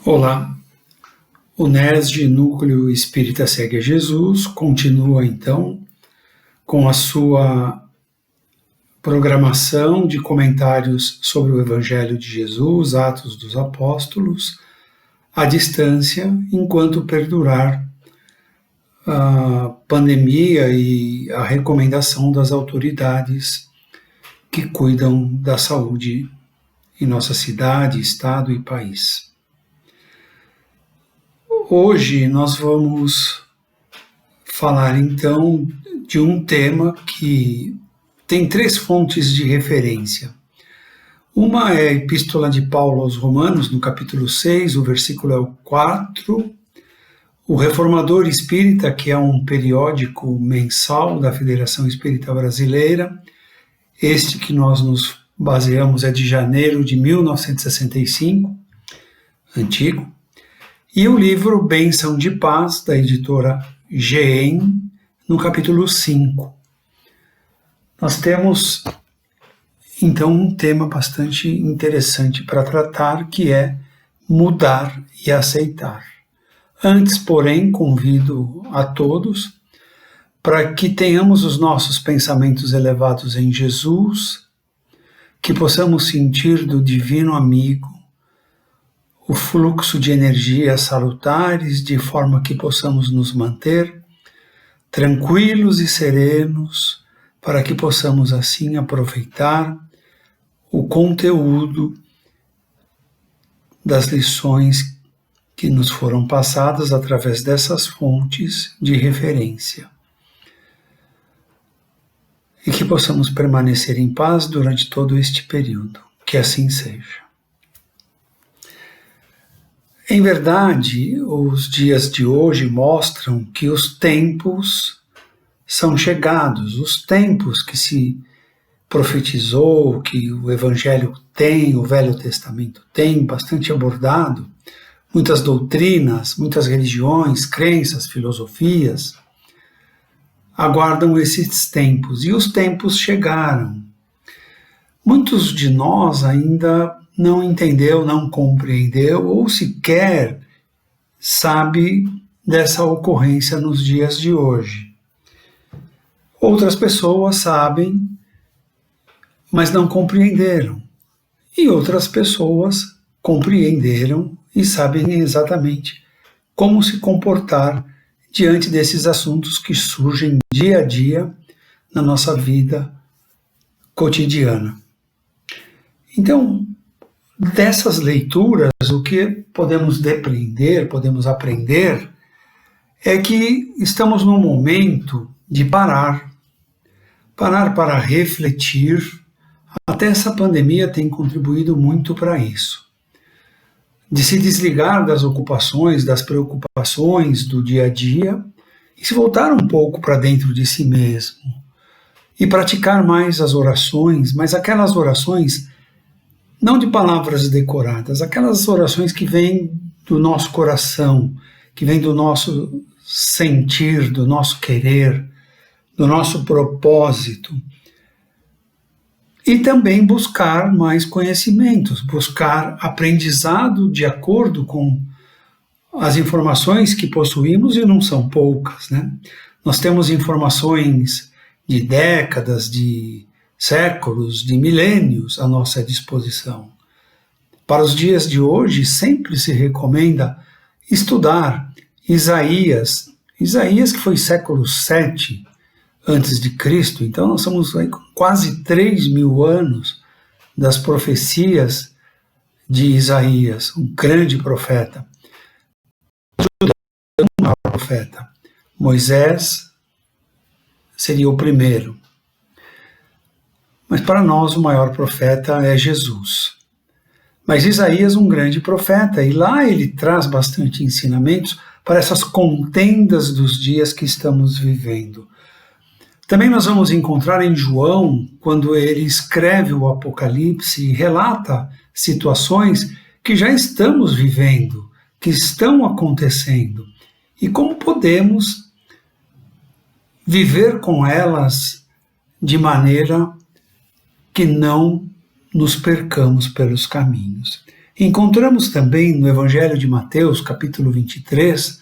Olá, o NESD Núcleo Espírita Segue a Jesus continua então com a sua programação de comentários sobre o Evangelho de Jesus, Atos dos Apóstolos, à distância, enquanto perdurar a pandemia e a recomendação das autoridades que cuidam da saúde em nossa cidade, estado e país. Hoje nós vamos falar então de um tema que tem três fontes de referência. Uma é a Epístola de Paulo aos Romanos, no capítulo 6, o versículo é o 4, o Reformador Espírita, que é um periódico mensal da Federação Espírita Brasileira, este que nós nos baseamos é de janeiro de 1965, antigo, e o livro Bênção de Paz, da editora GEM, no capítulo 5. Nós temos, então, um tema bastante interessante para tratar, que é mudar e aceitar. Antes, porém, convido a todos para que tenhamos os nossos pensamentos elevados em Jesus, que possamos sentir do Divino Amigo o fluxo de energias salutares, de forma que possamos nos manter tranquilos e serenos, para que possamos assim aproveitar o conteúdo das lições que nos foram passadas através dessas fontes de referência. E que possamos permanecer em paz durante todo este período. Que assim seja. Em verdade, os dias de hoje mostram que os tempos são chegados, os tempos que se profetizou, que o Evangelho tem, o Velho Testamento tem, bastante abordado, muitas doutrinas, muitas religiões, crenças, filosofias, aguardam esses tempos, e os tempos chegaram. Muitos de nós ainda não entendeu, não compreendeu, ou sequer sabe dessa ocorrência nos dias de hoje. Outras pessoas sabem, mas não compreenderam. E outras pessoas compreenderam e sabem exatamente como se comportar diante desses assuntos que surgem dia a dia na nossa vida cotidiana. Então, dessas leituras, o que podemos depreender, podemos aprender, é que estamos num momento de parar para refletir. Até essa pandemia tem contribuído muito para isso. De se desligar das ocupações, das preocupações do dia a dia e se voltar um pouco para dentro de si mesmo e praticar mais as orações, mas aquelas orações não de palavras decoradas, aquelas orações que vêm do nosso coração, que vêm do nosso sentir, do nosso querer, do nosso propósito. E também buscar mais conhecimentos, buscar aprendizado de acordo com as informações que possuímos, e não são poucas, né? Nós temos informações de décadas, de séculos, de milênios à nossa disposição. Para os dias de hoje, sempre se recomenda estudar Isaías que foi século 7 antes de Cristo, então nós estamos aí com quase 3.000 anos das profecias de Isaías, um grande profeta. Um maior profeta. Moisés seria o primeiro. Mas para nós o maior profeta é Jesus. Mas Isaías um grande profeta, e lá ele traz bastante ensinamentos para essas contendas dos dias que estamos vivendo. Também nós vamos encontrar em João, quando ele escreve o Apocalipse e relata situações que já estamos vivendo, que estão acontecendo, e como podemos viver com elas de maneira que não nos percamos pelos caminhos. Encontramos também no Evangelho de Mateus, capítulo 23,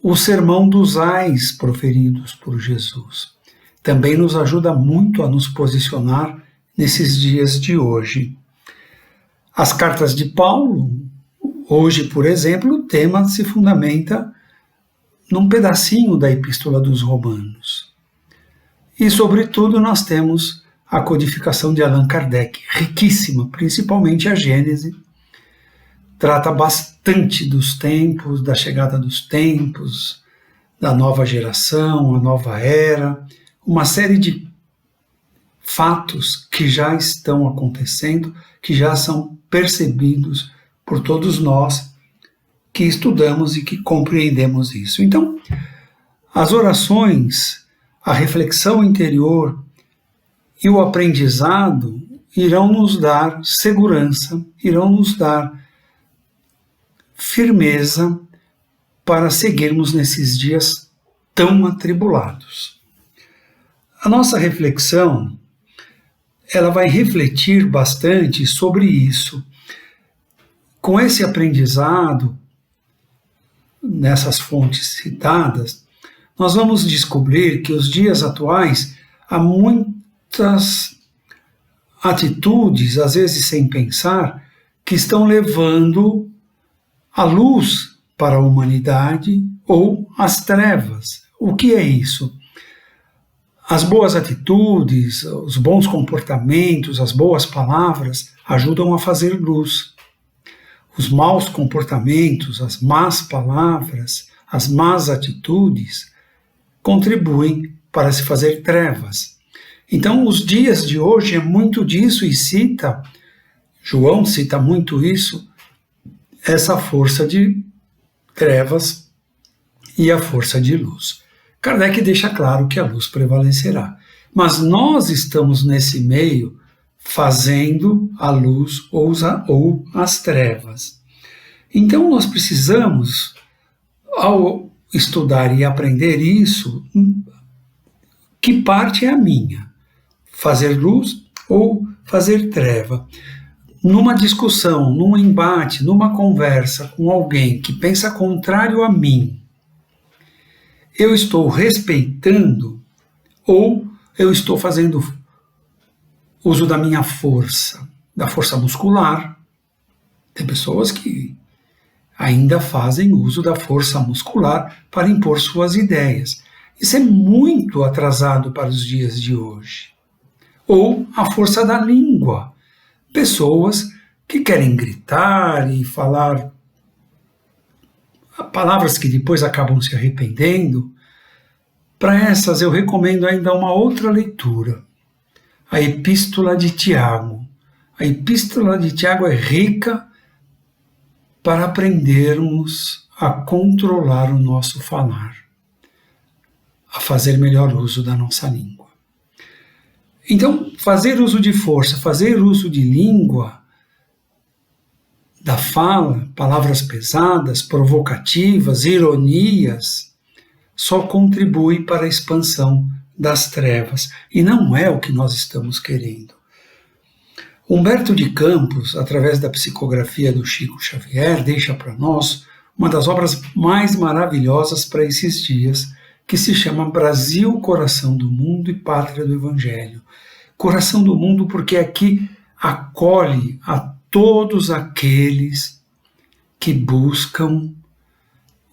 o sermão dos ais proferidos por Jesus. Também nos ajuda muito a nos posicionar nesses dias de hoje. As cartas de Paulo, hoje, por exemplo, o tema se fundamenta num pedacinho da Epístola dos Romanos. E, sobretudo, nós temos a codificação de Allan Kardec, riquíssima, principalmente a Gênese. Trata bastante dos tempos, da chegada dos tempos, da nova geração, a nova era, uma série de fatos que já estão acontecendo, que já são percebidos por todos nós que estudamos e que compreendemos isso. Então, as orações, a reflexão interior e o aprendizado irão nos dar segurança, irão nos dar firmeza para seguirmos nesses dias tão atribulados. A nossa reflexão, ela vai refletir bastante sobre isso. Com esse aprendizado, nessas fontes citadas, nós vamos descobrir que os dias atuais há muitas atitudes, às vezes sem pensar, que estão levando a luz para a humanidade ou as trevas. O que é isso? As boas atitudes, os bons comportamentos, as boas palavras ajudam a fazer luz. Os maus comportamentos, as más palavras, as más atitudes contribuem para se fazer trevas. Então, os dias de hoje é muito disso e João cita muito isso, essa força de trevas e a força de luz. Kardec deixa claro que a luz prevalecerá. Mas nós estamos nesse meio fazendo a luz ou as trevas. Então nós precisamos, ao estudar e aprender isso, que parte é a minha? Fazer luz ou fazer treva? Numa discussão, num embate, numa conversa com alguém que pensa contrário a mim, eu estou respeitando ou eu estou fazendo uso da minha força, da força muscular? Tem pessoas que ainda fazem uso da força muscular para impor suas ideias. Isso é muito atrasado para os dias de hoje. Ou a força da língua. Pessoas que querem gritar e falar palavras que depois acabam se arrependendo. Para essas eu recomendo ainda uma outra leitura, a Epístola de Tiago. A Epístola de Tiago é rica para aprendermos a controlar o nosso falar, a fazer melhor uso da nossa língua. Então, fazer uso de força, fazer uso de língua, da fala, palavras pesadas, provocativas, ironias, só contribui para a expansão das trevas. E não é o que nós estamos querendo. Humberto de Campos, através da psicografia do Chico Xavier, deixa para nós uma das obras mais maravilhosas para esses dias, que se chama Brasil, Coração do Mundo e Pátria do Evangelho. Coração do Mundo porque aqui acolhe a todos aqueles que buscam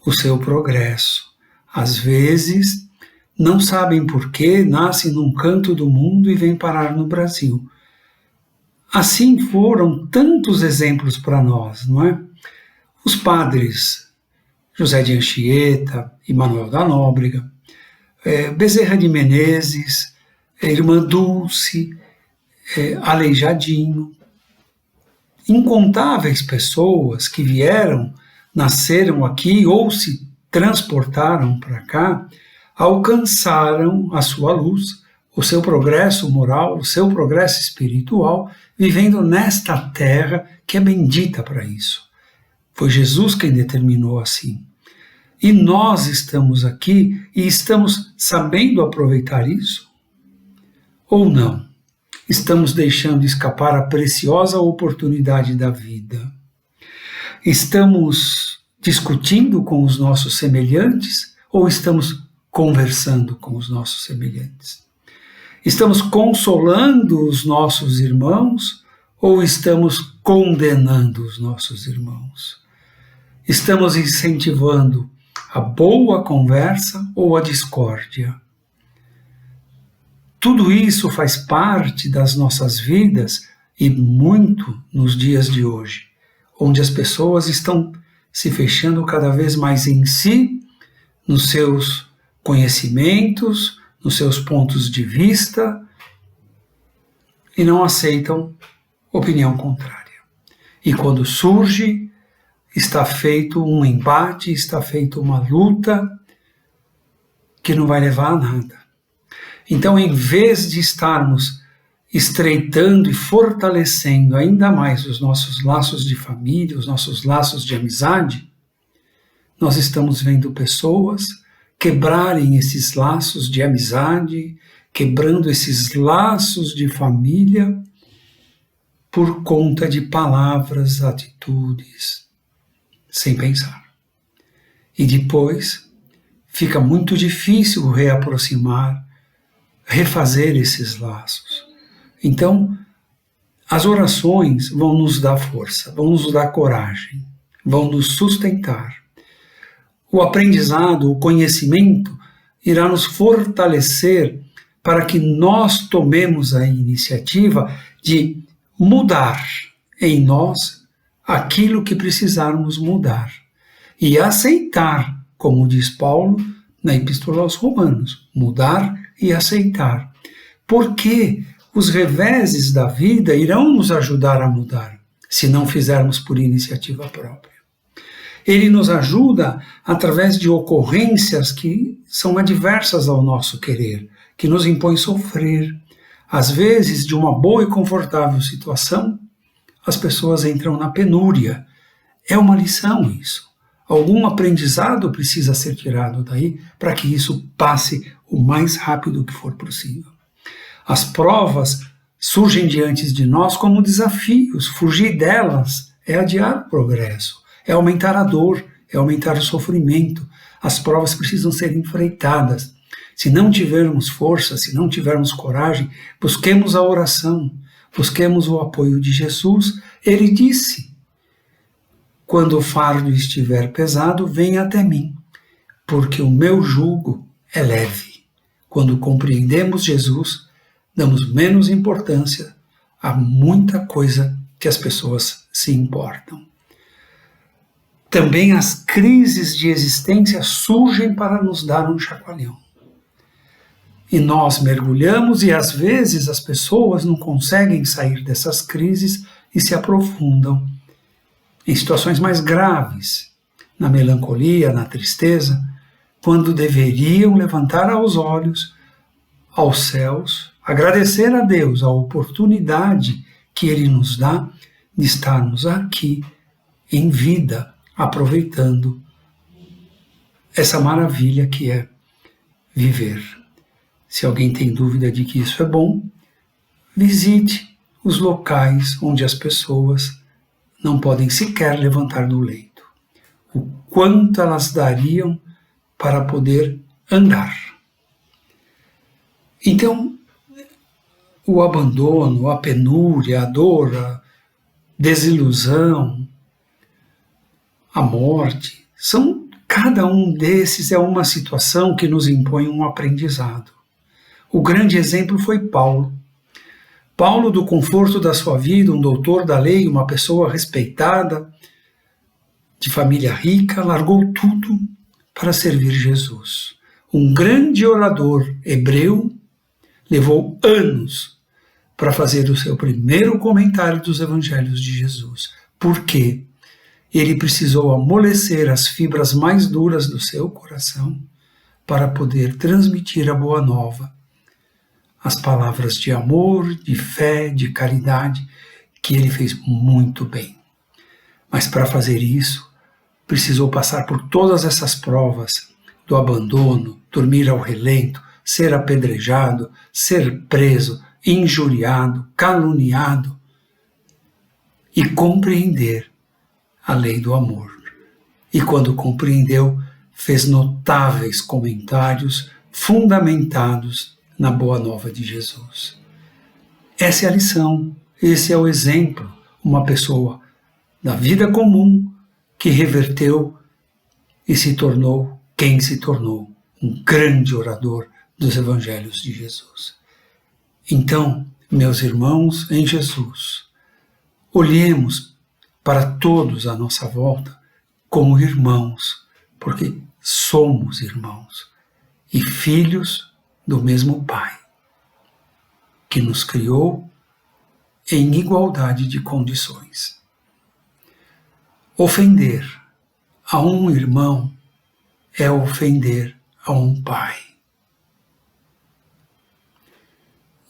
o seu progresso. Às vezes, não sabem por quê, nascem num canto do mundo e vêm parar no Brasil. Assim foram tantos exemplos para nós, não é? Os padres José de Anchieta e Manuel da Nóbrega, Bezerra de Menezes, Irmã Dulce, Aleijadinho, incontáveis pessoas que vieram, nasceram aqui ou se transportaram para cá, alcançaram a sua luz, o seu progresso moral, o seu progresso espiritual, vivendo nesta terra que é bendita para isso. Foi Jesus quem determinou assim. E nós estamos aqui e estamos sabendo aproveitar isso? Ou não? Estamos deixando escapar a preciosa oportunidade da vida. Estamos discutindo com os nossos semelhantes ou estamos conversando com os nossos semelhantes? Estamos consolando os nossos irmãos ou estamos condenando os nossos irmãos? Estamos incentivando a boa conversa ou a discórdia? Tudo isso faz parte das nossas vidas e muito nos dias de hoje, onde as pessoas estão se fechando cada vez mais em si, nos seus conhecimentos, nos seus pontos de vista e não aceitam opinião contrária. E quando surge, está feito um embate, está feito uma luta que não vai levar a nada. Então, em vez de estarmos estreitando e fortalecendo ainda mais os nossos laços de família, os nossos laços de amizade, nós estamos vendo pessoas quebrarem esses laços de amizade, quebrando esses laços de família por conta de palavras, atitudes, sem pensar. E depois fica muito difícil reaproximar, refazer esses laços. Então, as orações vão nos dar força, vão nos dar coragem, vão nos sustentar. O aprendizado, o conhecimento irá nos fortalecer para que nós tomemos a iniciativa de mudar em nós aquilo que precisarmos mudar e aceitar, como diz Paulo na Epístola aos Romanos, mudar e aceitar. Porque os reveses da vida irão nos ajudar a mudar, se não fizermos por iniciativa própria. Ele nos ajuda através de ocorrências que são adversas ao nosso querer, que nos impõem sofrer. Às vezes, de uma boa e confortável situação, as pessoas entram na penúria. É uma lição isso. Algum aprendizado precisa ser tirado daí para que isso passe o mais rápido que for possível. As provas surgem diante de nós como desafios. Fugir delas é adiar o progresso, é aumentar a dor, é aumentar o sofrimento. As provas precisam ser enfrentadas. Se não tivermos força, se não tivermos coragem, busquemos a oração, busquemos o apoio de Jesus. Ele disse: quando o fardo estiver pesado, venha até mim, porque o meu jugo é leve. Quando compreendemos Jesus, damos menos importância a muita coisa que as pessoas se importam. Também as crises de existência surgem para nos dar um chacoalhão. E nós mergulhamos e às vezes as pessoas não conseguem sair dessas crises e se aprofundam em situações mais graves, na melancolia, na tristeza, quando deveriam levantar os olhos aos céus, agradecer a Deus a oportunidade que Ele nos dá de estarmos aqui em vida, aproveitando essa maravilha que é viver. Se alguém tem dúvida de que isso é bom, visite os locais onde as pessoas não podem sequer levantar do leito. O quanto elas dariam para poder andar. Então, o abandono, a penúria, a dor, a desilusão, a morte, cada um desses é uma situação que nos impõe um aprendizado. O grande exemplo foi Paulo. Paulo, do conforto da sua vida, um doutor da lei, uma pessoa respeitada, de família rica, largou tudo para servir Jesus. Um grande orador hebreu levou anos para fazer o seu primeiro comentário dos evangelhos de Jesus. Por quê? Ele precisou amolecer as fibras mais duras do seu coração para poder transmitir a boa nova, as palavras de amor, de fé, de caridade, que ele fez muito bem. Mas para fazer isso, precisou passar por todas essas provas do abandono, dormir ao relento, ser apedrejado, ser preso, injuriado, caluniado e compreender a lei do amor. E quando compreendeu, fez notáveis comentários fundamentados na boa nova de Jesus. Essa é a lição, esse é o exemplo, uma pessoa da vida comum que reverteu e se tornou quem se tornou, um grande orador dos evangelhos de Jesus. Então, meus irmãos em Jesus, olhemos para todos à nossa volta como irmãos, porque somos irmãos e filhos do mesmo Pai, que nos criou em igualdade de condições. Ofender a um irmão é ofender a um pai.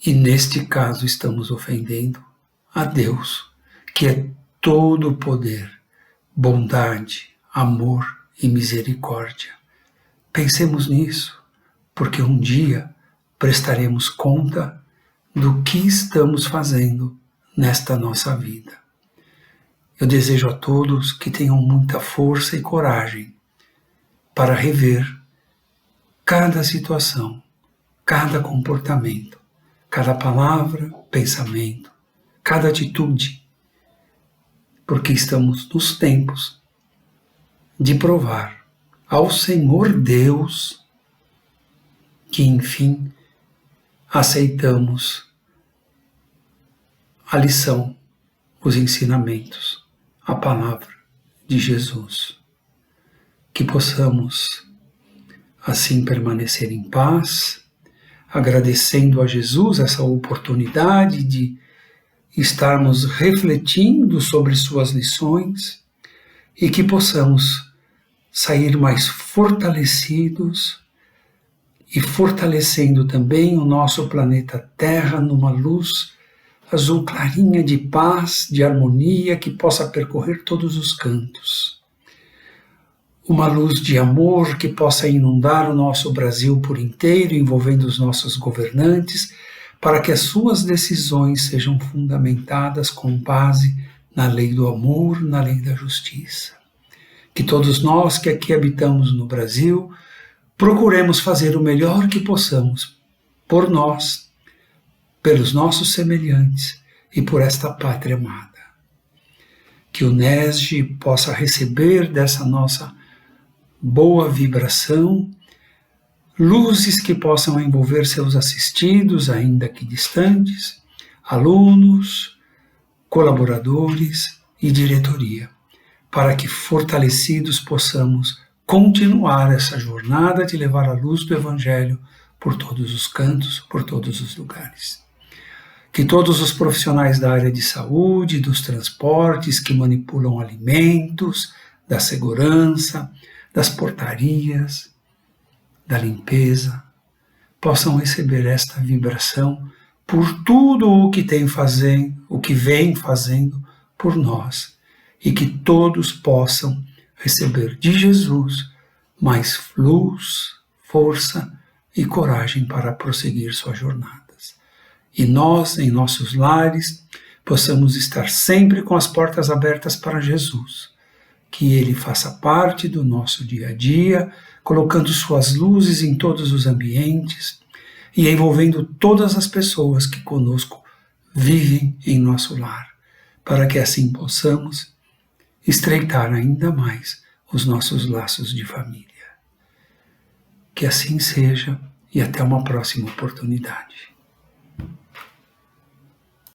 E neste caso estamos ofendendo a Deus, que é todo o poder, bondade, amor e misericórdia. Pensemos nisso, porque um dia prestaremos conta do que estamos fazendo nesta nossa vida. Eu desejo a todos que tenham muita força e coragem para rever cada situação, cada comportamento, cada palavra, pensamento, cada atitude, porque estamos nos tempos de provar ao Senhor Deus que, enfim, aceitamos a lição, os ensinamentos, a palavra de Jesus. Que possamos assim permanecer em paz, agradecendo a Jesus essa oportunidade de estarmos refletindo sobre suas lições e que possamos sair mais fortalecidos e fortalecendo também o nosso planeta Terra numa luz azul clarinha de paz, de harmonia que possa percorrer todos os cantos. Uma luz de amor que possa inundar o nosso Brasil por inteiro, envolvendo os nossos governantes, para que as suas decisões sejam fundamentadas com base na lei do amor, na lei da justiça. Que todos nós que aqui habitamos no Brasil procuremos fazer o melhor que possamos por nós, pelos nossos semelhantes e por esta pátria amada. Que o NESG possa receber dessa nossa boa vibração, luzes que possam envolver seus assistidos, ainda que distantes, alunos, colaboradores e diretoria, para que fortalecidos possamos continuar essa jornada de levar a luz do Evangelho por todos os cantos, por todos os lugares. Que todos os profissionais da área de saúde, dos transportes, que manipulam alimentos, da segurança, das portarias, da limpeza, possam receber esta vibração por tudo o que vem fazendo por nós, e que todos possam receber de Jesus mais luz, força e coragem para prosseguir suas jornadas. E nós, em nossos lares, possamos estar sempre com as portas abertas para Jesus, que Ele faça parte do nosso dia a dia, colocando suas luzes em todos os ambientes e envolvendo todas as pessoas que conosco vivem em nosso lar, para que assim possamos estreitar ainda mais os nossos laços de família. Que assim seja e até uma próxima oportunidade.